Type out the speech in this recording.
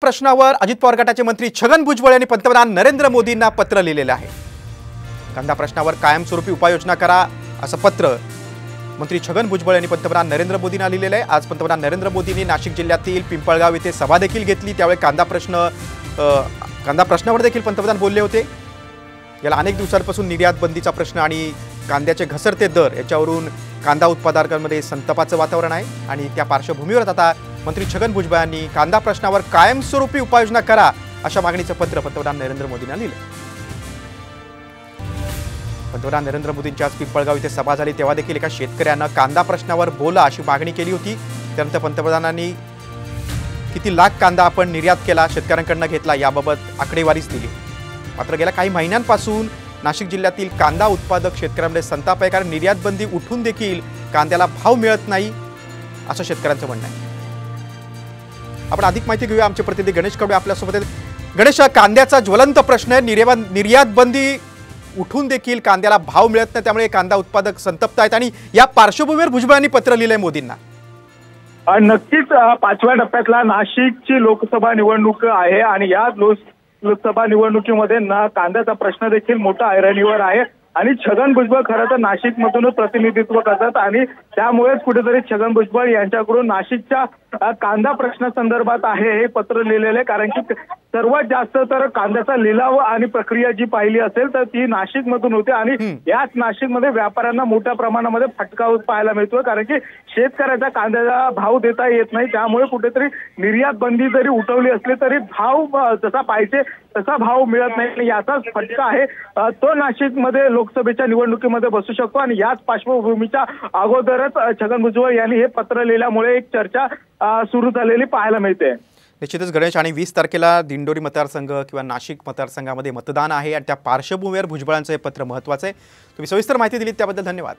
प्रश्नावर अजित पवार गटाचे मंत्री छगन भुजबळ यांनी पंतप्रधान नरेंद्र मोदींना पत्र लिहिलेले आहे। कांदा प्रश्नावर कायमस्वरूपी उपाययोजना करा असं पत्र मंत्री छगन भुजबळ यांनी पंतप्रधान नरेंद्र मोदींना लिहिलेलं आहे। आज पंतप्रधान नरेंद्र मोदींनी नाशिक जिल्ह्यातील पिंपळगाव येथे सभा देखील घेतली। त्यावेळी कांदा प्रश्नावर देखील पंतप्रधान बोलले होते। याला अनेक दिवसांपासून निर्यात बंदीचा प्रश्न आणि कांद्याचे घसरते दर याच्यावरून कांदा उत्पादकांमध्ये संतापाचं वातावरण आहे आणि त्या पार्श्वभूमीवर आता मंत्री छगन भुजबळ यांनी कांदा प्रश्नावर कायमस्वरूपी उपाययोजना करा अशा मागणीचं पत्र पंतप्रधान नरेंद्र मोदींना लिहिलं। पंतप्रधान नरेंद्र मोदींची आज पिंपळगाव येथे सभा झाली तेव्हा देखील एका शेतकऱ्यानं कांदा प्रश्नावर बोला अशी मागणी केली होती। त्यानंतर पंतप्रधानांनी किती लाख कांदा आपण निर्यात केला, शेतकऱ्यांकडून घेतला याबाबत आकडेवारीच दिली। मात्र गेल्या काही महिन्यांपासून नाशिक जिल्ह्यातील कांदा उत्पादक शेतकऱ्यांमध्ये संताप आहे, कारण निर्यात बंदी उठून देखील कांद्याला भाव मिळत नाही असं शेतकऱ्यांचं म्हणणं आहे। आपण अधिक माहिती घेऊया, आमचे प्रतिनिधी गणेश कडवे आपल्यासोबत आहेत। गणेश, कांद्याचा ज्वलंत प्रश्न आहे, निर्यात बंदी उठून देखील कांद्याला भाव मिळत नाही, त्यामुळे कांदा उत्पादक संतप्त आहेत आणि या पार्श्वभूमीवर भुजबळ यांनी पत्र लिहिलंय मोदींना। नक्कीच 5व्या टप्प्यातला नाशिकची लोकसभा निवडणूक आहे आणि या लोकसभा निवडणुकीमध्ये कांद्याचा प्रश्न देखील मोठा ऐरणीवर आहे आणि छगन भुजबळ खरं तर नाशिक मधूनच प्रतिनिधित्व करतात आणि त्यामुळेच कुठेतरी छगन भुजबळ यांच्याकडून नाशिकच्या कांदा प्रश्नासंदर्भात आहे हे पत्र लिहिलेले, कारण की सर्वात जास्त तर कांद्याचा लिलाव आणि प्रक्रिया जी पाहिली असेल तर ती नाशिक मधून होते आणि याच नाशिकमध्ये व्यापाऱ्यांना मोठ्या प्रमाणामध्ये फटका पाहायला मिळतोय, कारण की शेतकऱ्याच्या कांद्याला भाव देता येत नाही। त्यामुळे कुठेतरी निर्यात बंदी जरी उठवली असली तरी भाव जसा पाहिजे तसा भाव मिळत नाही, याचाच फटका आहे तो नाशिकमध्ये लोकसभेच्या निवडणुकीमध्ये बसू शकतो आणि याच पार्श्वभूमीच्या अगोदरच छगन भुजबळ यांनी हे पत्र लिहिल्यामुळे एक चर्चा सुरू झालेली पाहायला मिळते। निश्चितच गणेश, आणि 20 तारखेला दिंडोरी मतदारसंघ किंवा नाशिक मतदारसंघामध्ये मतदान आहे आणि त्या पार्श्वभूमीवर भुजबळांचं हे पत्र महत्त्वाचं आहे। तुम्ही सविस्तर माहिती दिलीत त्याबद्दल धन्यवाद।